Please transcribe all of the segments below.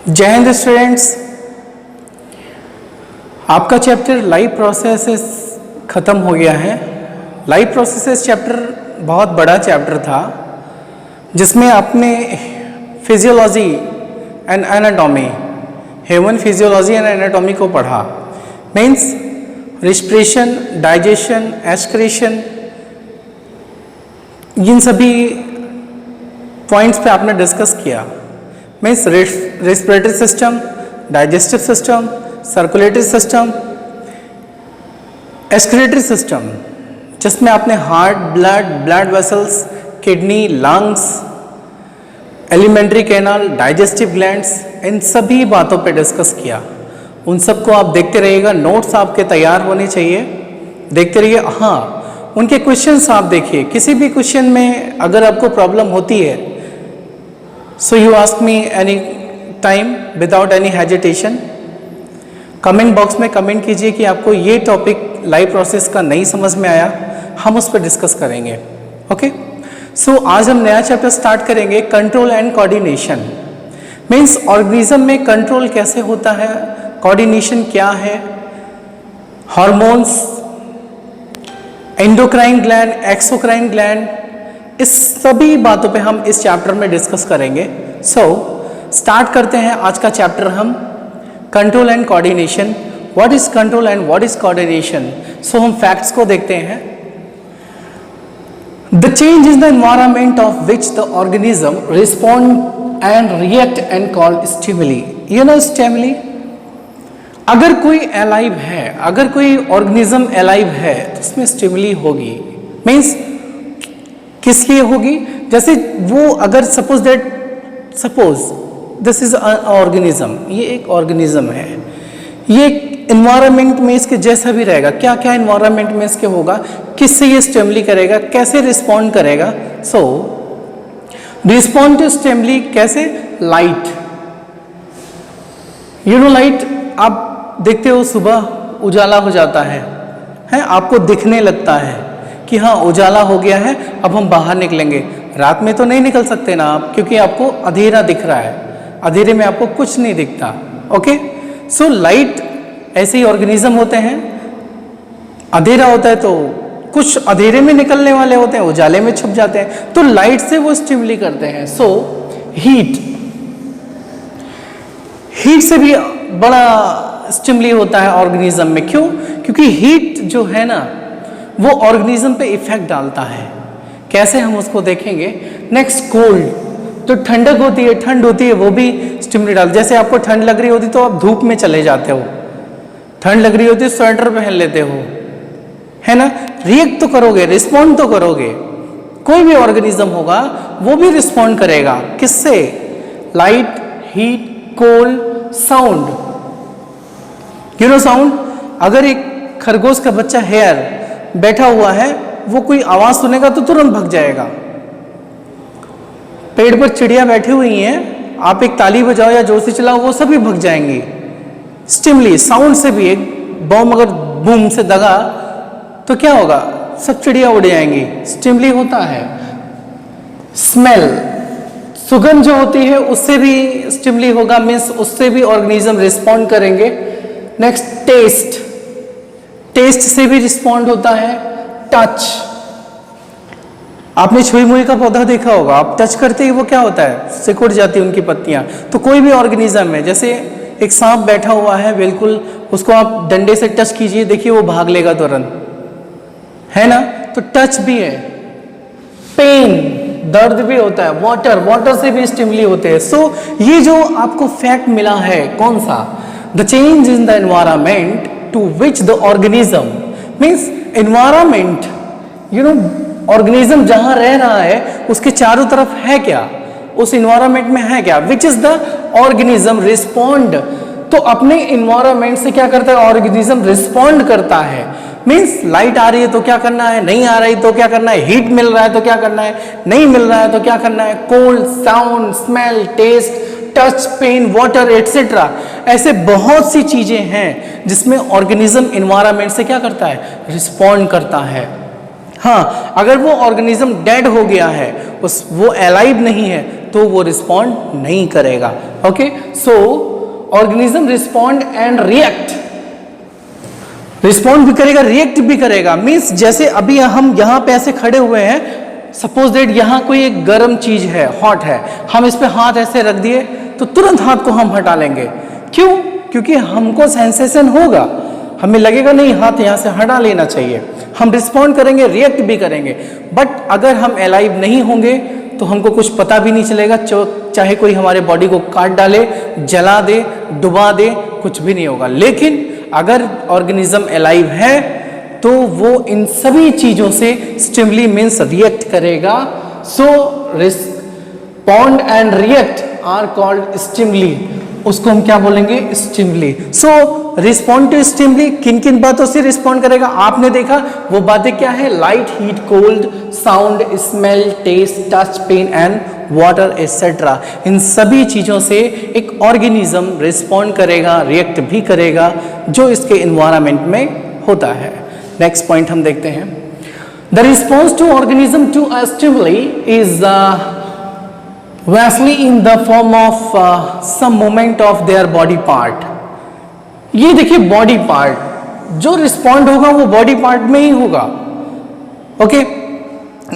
जय हिंद स्टूडेंट्स, आपका chapter live processes ख़त्म हो गया है। लाइव प्रोसेसेस चैप्टर बहुत बड़ा चैप्टर था जिसमें आपने physiology and anatomy, human physiology and anatomy को पढ़ा। मीन्स रिस्पिरेशन, डाइजेशन, एक्सक्रीशन, इन सभी पॉइंट्स पे आपने डिस्कस किया। Means respiratory system, digestive system, circulatory system, excretory system, जिसमें आपने heart, blood vessels, kidney, lungs, alimentary canal, digestive glands, इन सभी बातों पे डिस्कस किया। उन सबको आप देखते रहिएगा, नोट्स आपके तैयार होने चाहिए, देखते रहिए। हाँ, उनके क्वेश्चंस आप देखिए, किसी भी क्वेश्चन में अगर आपको प्रॉब्लम होती है, so you ask me any time without any hesitation. Comment box में कमेंट कीजिए कि आपको ये टॉपिक लाइव प्रोसेस का नहीं समझ में आया, हम उस पर डिस्कस करेंगे। ओके, सो आज हम नया चैप्टर स्टार्ट करेंगे, control and coordination. Means organism में कंट्रोल कैसे होता है, कोऑर्डिनेशन क्या है, hormones, endocrine gland, exocrine gland, इस सभी बातों पे हम इस चैप्टर में डिस्कस करेंगे। सो स्टार्ट करते हैं आज का चैप्टर हम, control and coordination. What is control and what is coordination? So हम फैक्ट्स को देखते हैं। The change in the environment of which the organism respond and react and called stimuli. You know stimuli, अगर कोई alive है, अगर कोई organism alive है तो उसमें स्टिमुली होगी। मीन्स किस लिए होगी? जैसे वो अगर सपोज दिस इज ऑर्गेनिज्म, ये एक ऑर्गेनिज्म है, ये इन्वायरमेंट में इसके जैसा भी रहेगा। क्या क्या इन्वायरमेंट में इसके होगा, किससे ये स्टिमुली करेगा, कैसे रिस्पॉन्ड करेगा? सो रिस्पॉन्ड टू स्टिमुली कैसे? लाइट। यू नो लाइट, आप देखते हो सुबह उजाला हो जाता है, आपको दिखने लगता है कि हाँ उजाला हो गया है, अब हम बाहर निकलेंगे। रात में तो नहीं निकल सकते ना आप, क्योंकि आपको अंधेरा दिख रहा है, अंधेरे में आपको कुछ नहीं दिखता। ओके, सो लाइट ऐसे ही ऑर्गेनिज्म होते हैं। अंधेरा होता है तो कुछ अंधेरे में निकलने वाले होते हैं, उजाले में छुप जाते हैं, तो लाइट से वो स्टिमुली करते हैं। सो हीट से भी बड़ा स्टिमुली होता है ऑर्गेनिज्म में। क्यों? क्योंकि हीट जो है ना, वो ऑर्गेनिज्म पे इफेक्ट डालता है। कैसे, हम उसको देखेंगे। नेक्स्ट, कोल्ड, जो ठंडक होती है, ठंड होती है, वो भी स्टिमुली डालती है। जैसे आपको ठंड लग रही होती तो आप धूप में चले जाते हो, ठंड लग रही होती स्वेटर पहन लेते हो, है ना। रिएक्ट तो करोगे, रिस्पॉन्ड तो करोगे। कोई भी ऑर्गेनिज्म होगा वो भी रिस्पॉन्ड करेगा। किससे? Light, heat, cold, sound. You know sound, अगर एक खरगोश का बच्चा हेयर बैठा हुआ है, वो कोई आवाज सुनेगा तो तुरंत भाग जाएगा। पेड़ पर चिड़िया बैठी हुई हैं, आप एक ताली बजाओ या जोर से चलाओ, वो सभी भाग जाएंगी। स्टिमुली, साउंड से भी, एक बम अगर बूम से दगा तो क्या होगा? सब चिड़िया उड़ जाएंगी। स्टिमुली होता है। स्मेल, सुगंध जो होती है उससे भी स्टिमुली होगा, मीन्स उससे भी ऑर्गेनिज्म रिस्पॉन्ड करेंगे। नेक्स्ट, टेस्ट, टेस्ट से भी रिस्पॉन्ड होता है। टच, आपने छुई मुई का पौधा देखा होगा, आप टच करते ही वो क्या होता है? सिकुड़ जाती है उनकी पत्तियां। तो कोई भी ऑर्गेनिज्म है, जैसे एक सांप बैठा हुआ है, बिल्कुल उसको आप डंडे से टच कीजिए, देखिए वो भाग लेगा तुरंत, है ना। तो टच भी है। पेन, दर्द भी होता है। वाटर से भी स्टिमुली होते हैं। सो ये जो आपको फैक्ट मिला है, कौन सा? The change in the environment to which the organism, means environment, you know organism जहां रह रहा है उसके चारों तरफ है क्या, उस एनवायरमेंट में है क्या, which is the organism respond. तो अपने एनवायरमेंट से क्या करता है ऑर्गेनिज्म? रिस्पॉन्ड करता है। मीन्स लाइट आ रही है तो क्या करना है, नहीं आ रही तो क्या करना है, हीट मिल रहा है तो क्या करना है, नहीं मिल रहा है तो क्या करना है, cold, sound, smell, taste, touch, pain, water, etcetera, ऐसे बहुत सी चीजें हैं जिसमें ऑर्गेनिज्म एनवायरमेंट से क्या करता है, रिस्पॉन्ड करता है। हाँ, अगर वो ऑर्गेनिज्म डेड हो गया है, वो एलाइव नहीं है, तो वो रिस्पॉन्ड नहीं करेगा। Okay, so organism respond and react, respond भी करेगा, रिएक्ट भी करेगा। मीन्स जैसे अभी हम यहाँ पे ऐसे खड़े हुए हैं, सपोज दैट यहाँ कोई एक गर्म चीज है, हॉट है, हम इस पे हाथ ऐसे रख दिए तो तुरंत हाथ को हम हटा लेंगे। क्यों? क्योंकि हमको सेंसेशन होगा, हमें लगेगा नहीं हाथ यहाँ से हटा लेना चाहिए, हम रिस्पॉन्ड करेंगे, रिएक्ट भी करेंगे। बट अगर हम अलाइव नहीं होंगे तो हमको कुछ पता भी नहीं चलेगा, चाहे कोई हमारे बॉडी को काट डाले, जला दे, डुबा दे, कुछ भी नहीं होगा। लेकिन अगर ऑर्गेनिज्म अलाइव है तो वो इन सभी चीजों से स्टिमुली मीन्स रिएक्ट करेगा। So respond and react are called stimuli, उसको हम क्या बोलेंगे? Stimuli. So respond to stimuli, किन किन बातों से रिस्पॉन्ड करेगा आपने देखा, वो बातें क्या है? Light, heat, cold, sound, smell, taste, touch, pain and water etcetera. इन सभी चीजों से एक ऑर्गेनिज्म रिस्पॉन्ड करेगा, रिएक्ट भी करेगा, जो इसके एनवायरनमेंट में होता है। नेक्स्ट पॉइंट हम देखते हैं, the response to organism to a stimuli is vastly in the form of some movement of their body part। ये देखिए बॉडी पार्ट, जो रिस्पॉन्ड होगा वो बॉडी पार्ट में ही होगा। ओके,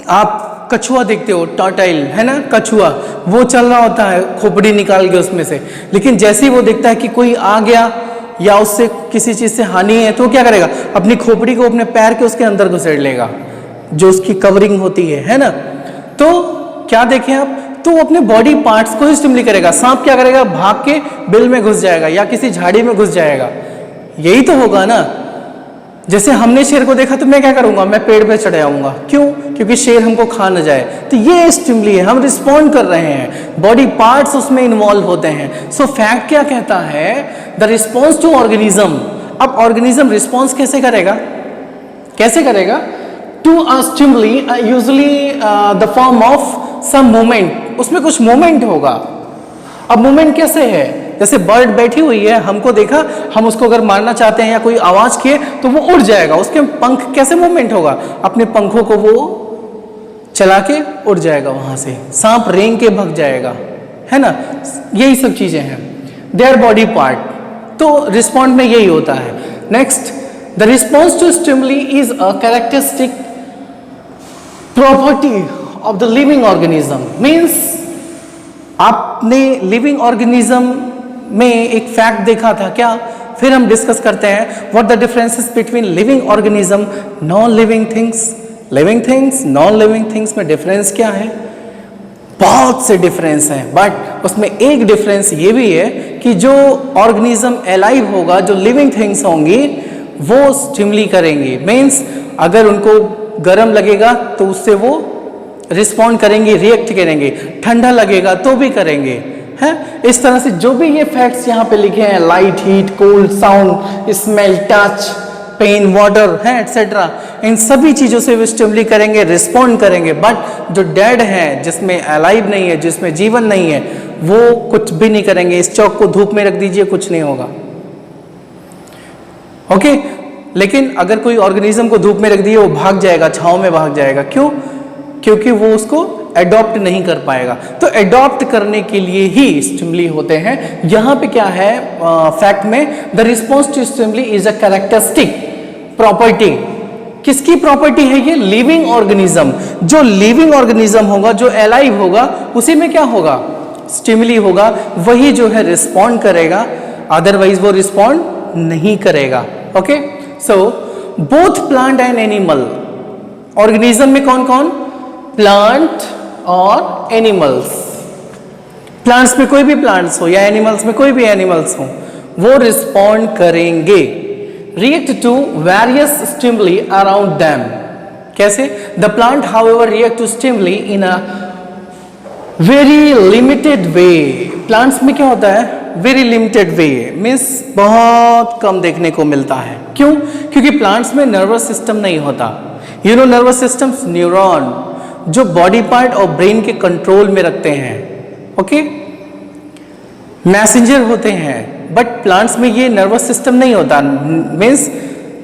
आप कछुआ देखते हो, टर्टल है ना, कछुआ वो चल रहा होता है खोपड़ी निकाल के उसमें से, लेकिन जैसे ही वो देखता है कि कोई आ गया या उससे किसी चीज से हानि है तो क्या करेगा? अपनी खोपड़ी को अपने पैर के उसके अंदर घुसेड़ लेगा, जो उसकी कवरिंग होती है ना। तो क्या देखें आप, तो वो अपने बॉडी पार्ट्स को ही स्टिमुलेट करेगा। सांप क्या करेगा? भाग के बिल में घुस जाएगा या किसी झाड़ी में घुस जाएगा, यही तो होगा ना। जैसे हमने शेर को देखा तो मैं क्या करूंगा? मैं पेड़ पे चढ़ जाऊंगा। क्यों? क्योंकि शेर हमको खा न जाए। तो ये स्टिमुली है, हम रिस्पॉन्ड कर रहे हैं, बॉडी पार्ट्स उसमें इन्वॉल्व होते हैं। सो फैक्ट क्या कहता है? The response to organism. अब ऑर्गेनिज्म रिस्पॉन्स कैसे करेगा? कैसे करेगा? To a stimuli usually the form of some movement, उसमें कुछ मूवमेंट होगा। अब मूवमेंट कैसे है? जैसे बर्ड बैठी हुई है, हमको देखा, हम उसको अगर मारना चाहते हैं या कोई आवाज किए तो वो उड़ जाएगा, उसके पंख कैसे मूवमेंट होगा? अपने पंखों को वो चला के उड़ जाएगा वहां से, सांप रेंग के भाग जाएगा, है ना। यही सब चीजें हैं, देयर बॉडी पार्ट। तो रिस्पॉन्ड में यही होता है। Next, the response to stimuli is a characteristic property of the living organism. Means आपने लिविंग ऑर्गेनिज्म में एक फैक्ट देखा था क्या? फिर हम डिस्कस करते हैं what the differences between living organism, non living things. Living things, non living things में डिफरेंस क्या है? बहुत से डिफरेंस हैं, बट उसमें एक डिफरेंस ये भी है कि जो ऑर्गेनिज्म अलाइव होगा, जो लिविंग थिंग्स होंगी, वो स्टिमुली करेंगी। मीन्स अगर उनको गर्म लगेगा तो उससे वो रिस्पॉन्ड करेंगे, रिएक्ट करेंगे, ठंडा लगेगा तो भी करेंगे, हैं। इस तरह से जो भी ये फैक्ट्स यहाँ पे लिखे हैं, light, heat, cold, sound, smell, touch, pain, water है एटसेट्रा, इन सभी चीजों से वो स्टिमुली करेंगे, रिस्पॉन्ड करेंगे। बट जो डेड है, जिसमें अलाइव नहीं है, जिसमें जीवन नहीं है, वो कुछ भी नहीं करेंगे। इस चौक को धूप में रख दीजिए, कुछ नहीं होगा। ओके, लेकिन अगर कोई ऑर्गेनिज्म को धूप में रख दिए, वो भाग जाएगा, छांव में भाग जाएगा। क्यों? क्योंकि वो उसको एडॉप्ट नहीं कर पाएगा। तो एडॉप्ट करने के लिए ही स्टिमुली होते हैं। यहां पे क्या है फैक्ट में? The response to stimuli is a characteristic property. किसकी प्रॉपर्टी है ये? Living organism. जो लिविंग ऑर्गेनिज्म होगा, जो अलाइव होगा, उसी में क्या होगा? स्टिमुली होगा, वही जो है रिस्पॉन्ड करेगा, अदरवाइज वो रिस्पॉन्ड नहीं करेगा। Okay, so both plant and animal, organism में कौन कौन? प्लांट और एनिमल्स। प्लांट्स में कोई भी प्लांट्स हो या एनिमल्स में कोई भी एनिमल्स हो, वो रिस्पॉन्ड करेंगे, react to various stimuli around them. कैसे? The plant however react to stimuli in a very limited way. Plants में क्या होता है? वेरी लिमिटेड वे, मीन्स बहुत कम देखने को मिलता है। क्यों? क्योंकि प्लांट्स में नर्वस सिस्टम नहीं होता। You know nervous system, neuron, जो बॉडी पार्ट और ब्रेन के कंट्रोल में रखते हैं, ओके, मैसेंजर होते हैं। बट प्लांट्स में ये नर्वस सिस्टम नहीं होता, मीन्स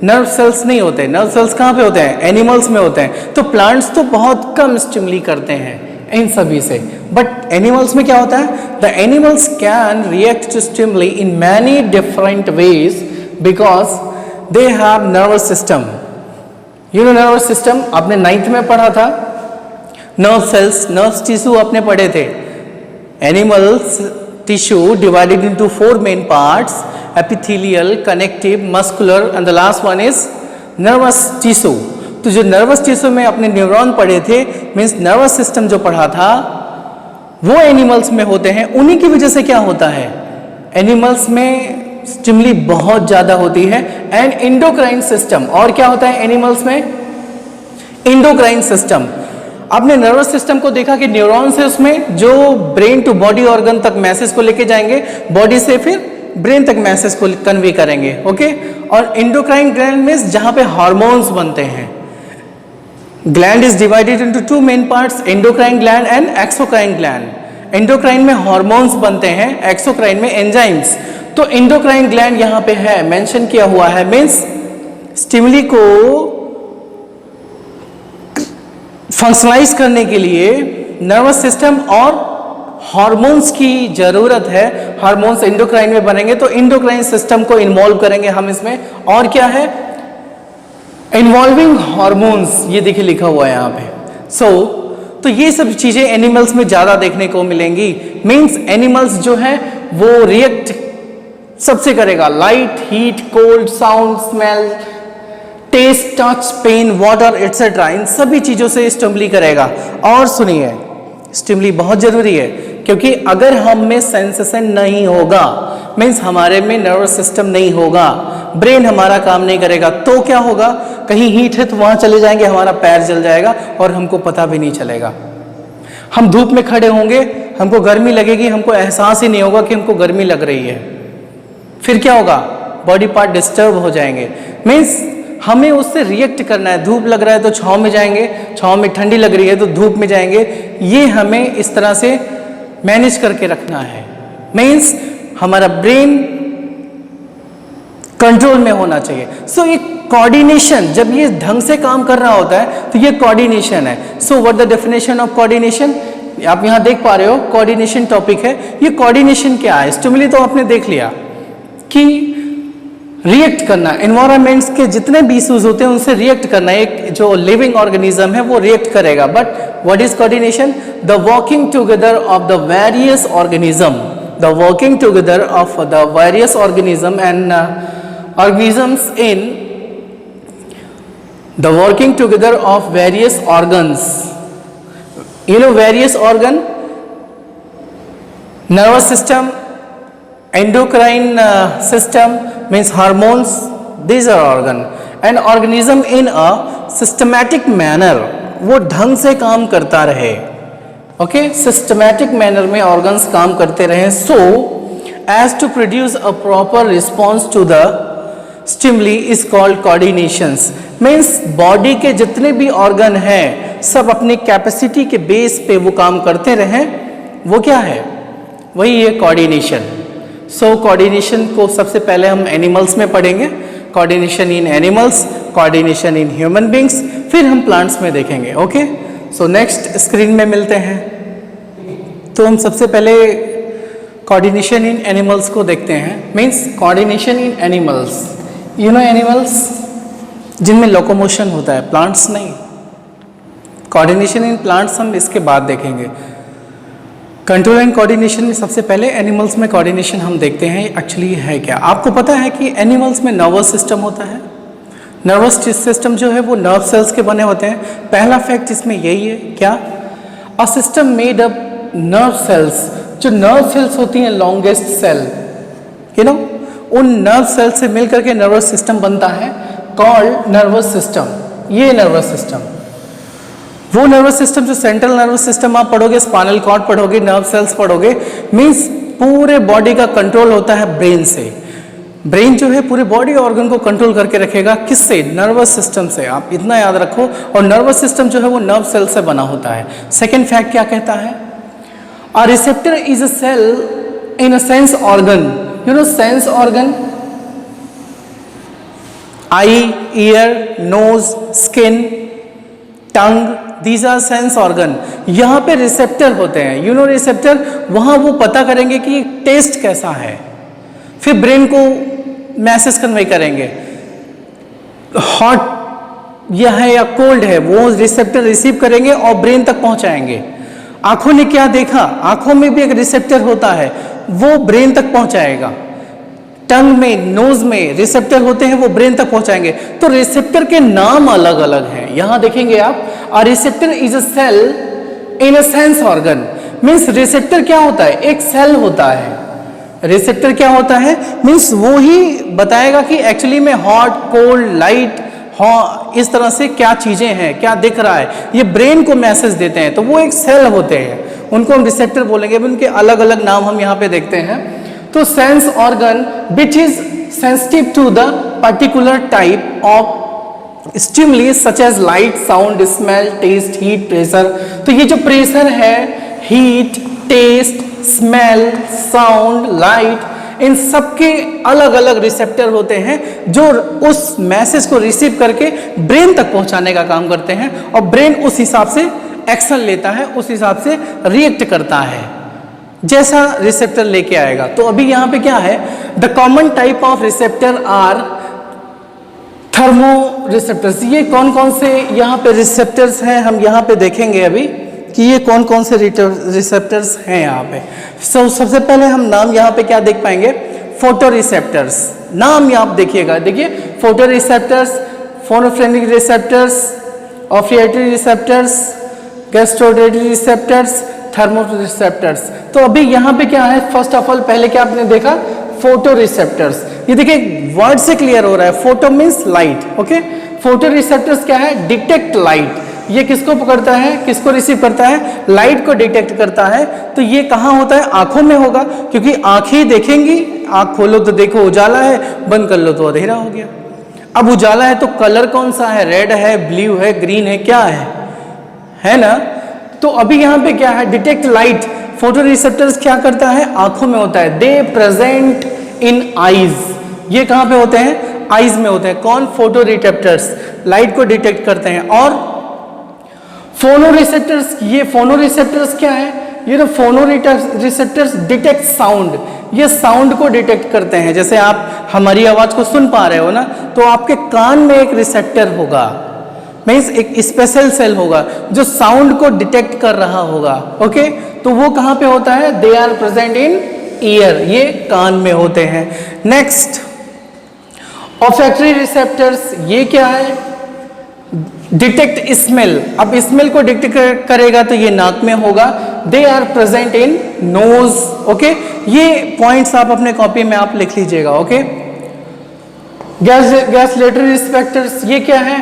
नर्व सेल्स नहीं होते। नर्व सेल्स कहाँ पे होते हैं? एनिमल्स में होते हैं। तो प्लांट्स तो बहुत कम स्टिमुली करते हैं, इन सभी से। बट एनिमल्स में क्या होता है? The animals can react to stimuli in many different ways because they have nervous system. You know nervous system आपने 9th में पढ़ा था, नर्व सेल्स, नर्व टिश्यू आपने पढ़े थे। Animals tissue divided into 4 main parts, epithelial, connective, muscular and the last one is nervous tissue. तो जो nervous tissue में अपने न्यूरॉन पढ़े थे, मीन्स नर्वस सिस्टम जो पढ़ा था वो एनिमल्स में होते हैं। उन्हीं की वजह से क्या होता है, एनिमल्स में स्टिमुली बहुत ज्यादा होती है। एंड एंडोक्राइन सिस्टम, और क्या होता है एनिमल्स में? Endocrine system. आपने नर्वस सिस्टम को देखा कि न्यूरॉन्स है उसमें जो ब्रेन टू बॉडी ऑर्गन तक मैसेज को लेके जाएंगे, बॉडी से फिर ब्रेन तक मैसेज को कन्वे करेंगे, ओके। और एंडोक्राइन ग्लैंड में जहां पे हार्मोन्स बनते हैं। Gland is divided into 2 main parts, endocrine gland and exocrine gland. Endocrine में हार्मोन्स बनते हैं, एक्सोक्राइन में एंजाइम्स। तो एंडोक्राइन ग्लैंड यहां पे है, मेंशन किया हुआ है, मींस स्टिमुली को फंक्शनलाइज करने के लिए नर्वस सिस्टम और हार्मोन्स की जरूरत है। हार्मोन्स एंडोक्राइन में बनेंगे तो एंडोक्राइन सिस्टम को इन्वॉल्व करेंगे हम इसमें। और क्या है? इन्वॉल्विंग हार्मोन्स, ये देखिए लिखा हुआ है यहाँ पे। तो ये सब चीजें एनिमल्स में ज्यादा देखने को मिलेंगी। मींस एनिमल्स जो है वो रिएक्ट सबसे करेगा, light, heat, cold, sound, smell, taste, touch, pain, water etcetera, इन सभी चीजों से स्टिमुली करेगा। और सुनिए, स्टिमुली बहुत जरूरी है क्योंकि अगर हम में सेंसेशन नहीं होगा, मीन्स हमारे में नर्वस सिस्टम नहीं होगा, ब्रेन हमारा काम नहीं करेगा, तो क्या होगा? कहीं हीट है तो वहां चले जाएंगे, हमारा पैर जल जाएगा और हमको पता भी नहीं चलेगा। हम धूप में खड़े होंगे, हमको गर्मी लगेगी, हमको एहसास ही नहीं होगा कि हमको गर्मी लग रही है। फिर क्या होगा? बॉडी पार्ट डिस्टर्ब हो जाएंगे। मीन्स हमें उससे रिएक्ट करना है। धूप लग रहा है तो छांव में जाएंगे, छांव में ठंडी लग रही है तो धूप में जाएंगे। ये हमें इस तरह से मैनेज करके रखना है। मीन्स हमारा ब्रेन कंट्रोल में होना चाहिए। सो एक कोऑर्डिनेशन, जब ये ढंग से काम कर रहा होता है तो ये कोऑर्डिनेशन है। So what the definition of coordination? आप यहां देख पा रहे हो, कोऑर्डिनेशन टॉपिक है। ये कोऑर्डिनेशन क्या है? स्टिमुली तो आपने देख लिया कि रिएक्ट करना, एनवायरमेंट्स के जितने भी इश्यूज होते हैं उनसे रिएक्ट करना। एक जो लिविंग ऑर्गेनिज्म है वो रिएक्ट करेगा। But what is coordination? The working together of the various organism, the working together of the various organism and organisms in the working together of various organs. You know various organ, nervous system, endocrine system means hormones, these are organ. An organism in a systematic manner, वो ढंग से काम करता रहे, okay? Systematic manner में organs काम करते रहे, so as to produce a proper response to the stimuli is called coordinations. Means body के जितने भी ऑर्गन हैं सब अपनी कैपेसिटी के बेस पे वो काम करते रहें, वो क्या है? वही है कोऑर्डिनेशन। सो कोऑर्डिनेशन को सबसे पहले हम एनिमल्स में पढ़ेंगे, coordination in animals, coordination in human beings, फिर हम प्लांट्स में देखेंगे, ओके। सो नेक्स्ट स्क्रीन में मिलते हैं। तो हम सबसे पहले कोऑर्डिनेशन इन एनिमल्स को देखते हैं। Means coordination in animals, you know animals जिनमें लोकोमोशन होता है, प्लांट्स नहीं। कोऑर्डिनेशन इन प्लांट्स हम इसके बाद देखेंगे। कंट्रोल एंड कोऑर्डिनेशन में सबसे पहले एनिमल्स में कोऑर्डिनेशन हम देखते हैं एक्चुअली है क्या। आपको पता है कि एनिमल्स में नर्वस सिस्टम होता है। नर्वस सिस्टम जो है वो नर्व सेल्स के बने होते हैं। पहला फैक्ट इसमें यही है, क्या? A system made up nerve cells, जो नर्व सेल्स होती हैं लॉन्गेस्ट सेल, यू नो, उन नर्व सेल से मिलकर के नर्वस सिस्टम बनता है, कॉल्ड नर्वस सिस्टम। ये नर्वस सिस्टम, वो नर्वस सिस्टम जो सेंट्रल नर्वस सिस्टम आप पढ़ोगे, स्पाइनल कॉर्ड पढ़ोगे, नर्व सेल्स पढ़ोगे, मींस पूरे बॉडी का कंट्रोल होता है ब्रेन से। ब्रेन जो है पूरे बॉडी ऑर्गन को कंट्रोल करके रखेगा, किससे? नर्वस सिस्टम से। आप इतना याद रखो। और नर्वस सिस्टम जो है वो नर्व सेल से बना होता है। सेकेंड फैक्ट क्या कहता है? A receptor is a cell in a sense organ. You know sense organ, eye, ear, nose, skin, tongue, these are sense organ. यहाँ पे रिसेप्टर होते हैं, यू नो रिसेप्टर, वहाँ वो पता करेंगे कि टेस्ट कैसा है, फिर ब्रेन को मैसेज कन्वे करेंगे, हॉट यह है या कोल्ड है, वो रिसेप्टर रिसीव करेंगे और ब्रेन तक पहुंचाएंगे। आंखों ने क्या देखा, आंखों में भी एक रिसेप्टर होता है, वो ब्रेन तक पहुंचाएगा। टंग में, नोज में रिसेप्टर होते हैं, वो ब्रेन तक पहुंचाएंगे। तो रिसेप्टर के नाम अलग अलग हैं। यहां देखेंगे आप, a receptor is a cell in a sense organ. Means receptor क्या होता है, एक सेल होता है। रिसेप्टर क्या होता है, मीन्स वो ही बताएगा कि एक्चुअली में हॉट, कोल्ड, लाइट, इस तरह से क्या चीजें हैं, क्या दिख रहा है, ये ब्रेन को मैसेज देते हैं। तो वो एक सेल होते हैं, उनको हम रिसेप्टर बोलेंगे। उनके अलग अलग नाम हम यहाँ पे देखते हैं। तो sense organ which is sensitive to the particular type of stimuli such as light, sound, smell, taste, heat, pressure. तो ये जो प्रेशर है, heat, taste, smell, sound, light, इन सबके अलग अलग रिसेप्टर होते हैं जो उस मैसेज को रिसीव करके ब्रेन तक पहुंचाने का काम करते हैं, और ब्रेन उस हिसाब से एक्शन लेता है, उस हिसाब से रिएक्ट करता है जैसा रिसेप्टर लेके आएगा। तो अभी यहाँ पे क्या है, the common type of receptor are thermo receptors. ये कौन कौन से यहाँ पे रिसेप्टर्स हैं, हम यहाँ पे देखेंगे अभी कि ये कौन कौन से रिसेप्टर्स हैं यहाँ पे। सबसे पहले हम नाम यहाँ पे क्या देख पाएंगे, फोटो रिसेप्टर्स। नाम यहाँ आप देखिएगा, देखिए फोटो रिसेप्टर्स, फोनोफ्रेनिक receptors, olfactory receptors, gustatory receptors, thermo receptors. तो अभी यहाँ पे क्या है, फर्स्ट ऑफ ऑल पहले क्या आपने देखा, फोटो रिसेप्टर्स। ये देखिए वर्ड से क्लियर हो रहा है, photo means light, okay. Photo receptors क्या है, डिटेक्ट लाइट। ये किसको पकड़ता है, किसको रिसीव करता है, लाइट को डिटेक्ट करता है। तो ये कहाँ होता है, आंखों में होगा, क्योंकि आंखें देखेंगी, आंख खोलो तो देखो उजाला है, बंद कर लो तो अंधेरा हो गया। अब उजाला है तो कलर कौन सा है, रेड है, ब्लू है, ग्रीन है, क्या है ना। तो अभी यहाँ पे क्या है, डिटेक्ट लाइट। फोटो रिसेप्टर्स क्या करता है, आंखों में होता है। दे प्रेजेंट इन आईज। ये कहाँ पे होते हैं, आईज में होते हैं। कौन, फोटो रिसेप्टर्स लाइट को डिटेक्ट करते हैं। और फोनो रिसेप्टर्स, ये फोनो रिसेप्टर्स क्या है, ये तो फोनो रिसेप्टर्स डिटेक्ट साउंड। ये साउंड को डिटेक्ट करते हैं। जैसे आप हमारी आवाज को सुन पा रहे हो ना, तो आपके कान में एक रिसेप्टर होगा, मीन्स एक स्पेशल सेल होगा जो साउंड को डिटेक्ट कर रहा होगा, ओके। तो वो कहाँ पे होता है, they are present in ear, ये कान में होते हैं। नेक्स्ट, ऑफेक्टरी रिसेप्टर्स, ये क्या है, डिटेक्ट स्मेल। अब स्मेल को डिटेक्ट करेगा तो ये नाक में होगा। They are present in nose, okay. ये पॉइंट्स आप अपने कॉपी में आप लिख लीजिएगा, ओके। गैस्ट्रेटरी रिसेप्टर्स, ये क्या है,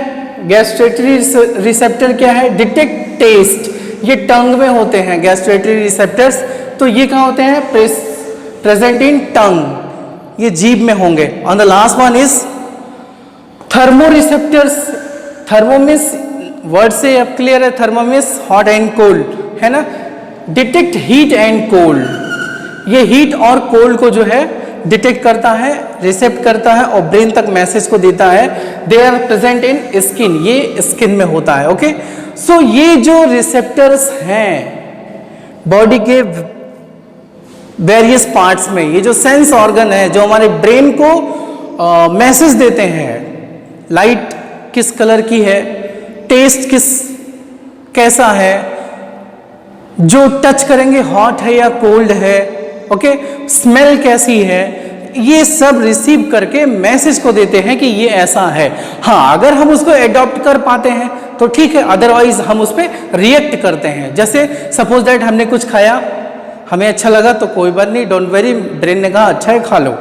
गैस्ट्रेटरी रिसेप्टर क्या है, डिटेक्ट टेस्ट। ये टंग में होते हैं गैस्ट्रेटरी रिसेप्टर्स। तो ये कहाँ होते हैं, प्रेजेंट इन टंग, ये जीभ में होंगे। On the last one is thermo receptors. थर्मोमिस वर्ड से अब क्लियर है, थर्मोमिस हॉट एंड कोल्ड, है ना। Detect heat and cold. ये हीट और कोल्ड को जो है डिटेक्ट करता है, रिसेप्ट करता है और ब्रेन तक मैसेज को देता है। They are present in skin, ये स्किन में होता है, ओके। सो ये जो रिसेप्टर्स हैं बॉडी के वेरियस पार्ट्स में, ये जो सेंस ऑर्गन है जो हमारे ब्रेन को मैसेज देते हैं, लाइट किस कलर की है, टेस्ट कैसा है, जो टच करेंगे हॉट है या कोल्ड है, ओके, स्मेल कैसी है, ये सब रिसीव करके मैसेज को देते हैं कि ये ऐसा है। हाँ, अगर हम उसको एडॉप्ट कर पाते हैं तो ठीक है, अदरवाइज हम उस पर रिएक्ट करते हैं। जैसे सपोज दैट हमने कुछ खाया, हमें अच्छा लगा तो कोई बात नहीं, डोंट वेरी, ब्रेन ने कहा अच्छा है खा लो।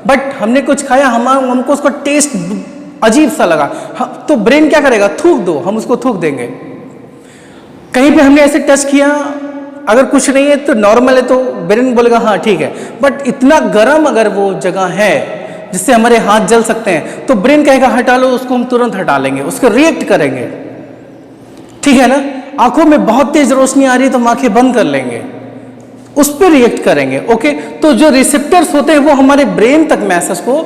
बट हमने कुछ खाया, हमको उसका टेस्ट अजीब सा लगा, तो ब्रेन क्या करेगा, थूक दो, हम उसको थूक देंगे। कहीं पे हमने ऐसे टच किया, अगर कुछ नहीं है तो नॉर्मल है तो ब्रेन बोलेगा हाँ ठीक है। बट इतना गर्म अगर वो जगह है जिससे हमारे हाथ जल सकते हैं तो ब्रेन कहेगा हटा लो, उसको हम तुरंत हटा लेंगे, उसको रिएक्ट करेंगे, ठीक है ना। आंखों में बहुत तेज रोशनी आ रही है तो हम आंखें बंद कर लेंगे, उस पर रिएक्ट करेंगे, ओके। तो जो रिसेप्टर्स होते हैं वो हमारे ब्रेन तक मैसेज को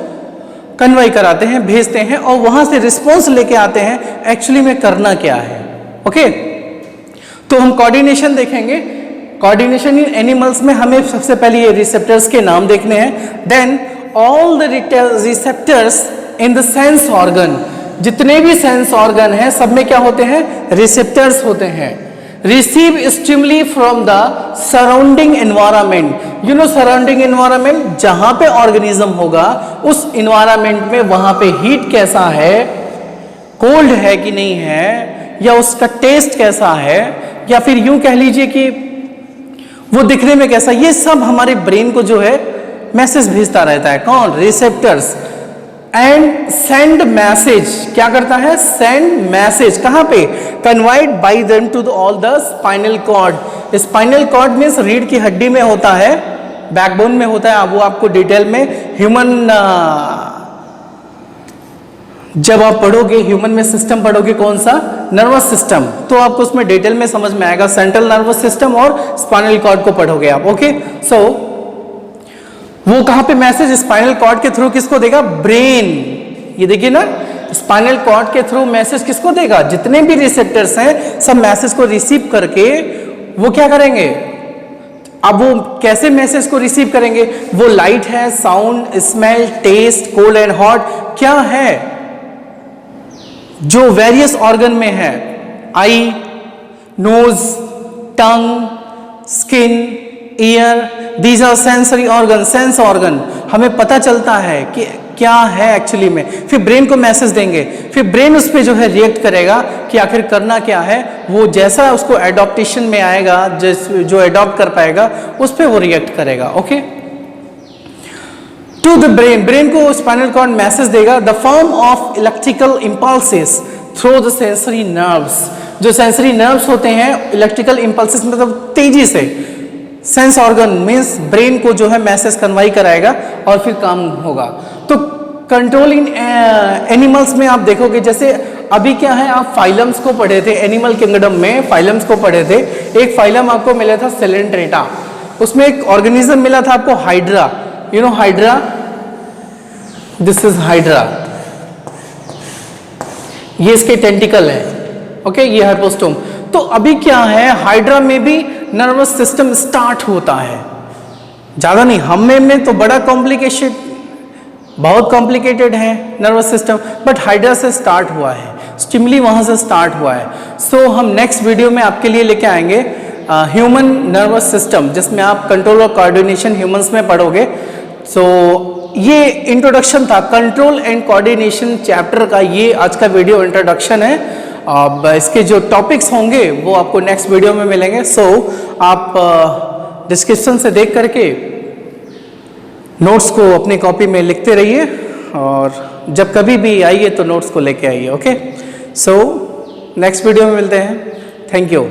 कन्वे कराते हैं, भेजते हैं और वहां से रिस्पॉन्स लेके आते हैं एक्चुअली में करना क्या है, ओके। तो हम कोऑर्डिनेशन देखेंगे। कोऑर्डिनेशन इन एनिमल्स में हमें सबसे पहले ये रिसेप्टर्स के नाम देखने हैं। Then all the receptors in the sense organ, जितने भी सेंस ऑर्गन हैं सब में क्या होते हैं, रिसेप्टर्स होते हैं। Receive stimuli from the surrounding environment. You know surrounding environment, जहां पे ऑर्गेनिज्म होगा उस एनवायरनमेंट में वहां पे हीट कैसा है, कोल्ड है कि नहीं है, या उसका टेस्ट कैसा है, या फिर यूं कह लीजिए कि वो दिखने में कैसा, ये सब हमारे ब्रेन को जो है मैसेज भेजता रहता है। कौन, रिसेप्टर्स। एंड सेंड मैसेज, क्या करता है, सेंड मैसेज, कहां पे, conveyed by them to all the spinal cord. Spinal cord means रीढ़ की हड्डी में होता है, बैकबोन में होता है। अब वो आपको डिटेल में ह्यूमन, जब आप पढ़ोगे ह्यूमन में सिस्टम पढ़ोगे कौन सा, नर्वस सिस्टम, तो आपको उसमें डिटेल में समझ में आएगा। सेंट्रल नर्वस सिस्टम और स्पाइनल कॉर्ड को पढ़ोगे आप। ओके, सो वो कहां पे मैसेज स्पाइनल कॉर्ड के थ्रू किसको देगा, ब्रेन। ये देखिए ना, स्पाइनल कॉर्ड के थ्रू मैसेज किसको देगा, जितने भी रिसेप्टर्स हैं सब मैसेज को रिसीव करके वो क्या करेंगे। अब वो कैसे मैसेज को रिसीव करेंगे, वो लाइट है, sound, smell, taste, cold and hot, क्या है जो वेरियस ऑर्गन में है, eye, nose, tongue, skin, ear, these are sensory organ. Sense organ हमें पता चलता है कि क्या है एक्चुअली में, फिर ब्रेन को मैसेज देंगे, फिर ब्रेन उस पर जो है रिएक्ट करेगा कि आखिर करना क्या है। वो जैसा उसको एडॉप्टेशन में आएगा, जो एडॉप्ट कर पाएगा उस पर वो रिएक्ट करेगा। Okay, to the brain, brain को स्पाइनल कॉर्ड मैसेज देगा, the form of electrical impulses through the sensory nerves. जो सेंसरी नर्व्स होते हैं, इलेक्ट्रिकल इंपल्सेस मतलब तेजी से, सेंस ऑर्गन मीन्स ब्रेन को जो है मैसेज कन्वाई कराएगा और फिर काम होगा। तो कंट्रोल इन एनिमल्स में आप देखोगे, जैसे अभी क्या है, आप फाइलम्स को पढ़े थे, एनिमल किंगडम में फाइलम्स को पढ़े थे। एक फाइलम आपको मिला था सेलेंट्रेटा, उसमें एक ऑर्गेनिज्म मिला था आपको hydra. You know hydra, this is hydra, ये इसके टेंटिकल है। ओके, ये हाइपोस्टोम। तो अभी क्या है, हाइड्रा में भी नर्वस सिस्टम स्टार्ट होता है, ज्यादा नहीं, हम में तो बड़ा कॉम्प्लिकेशन, बहुत कॉम्प्लिकेटेड है नर्वस सिस्टम, बट हाइड्रा से स्टार्ट हुआ है, स्टिमुली वहां से स्टार्ट हुआ है। सो हम नेक्स्ट वीडियो में आपके लिए लेके आएंगे ह्यूमन नर्वस सिस्टम, जिसमें आप कंट्रोल और कोऑर्डिनेशन ह्यूमंस में पढ़ोगे। सो ये इंट्रोडक्शन था, कंट्रोल एंड कोऑर्डिनेशन चैप्टर का ये आज का वीडियो इंट्रोडक्शन है। अब इसके जो टॉपिक्स होंगे वो आपको नेक्स्ट वीडियो में मिलेंगे। सो आप डिस्क्रिप्शन से देख करके नोट्स को अपनी कॉपी में लिखते रहिए, और जब कभी भी आइए तो नोट्स को लेके आइए। ओके, सो नेक्स्ट वीडियो में मिलते हैं। Thank you.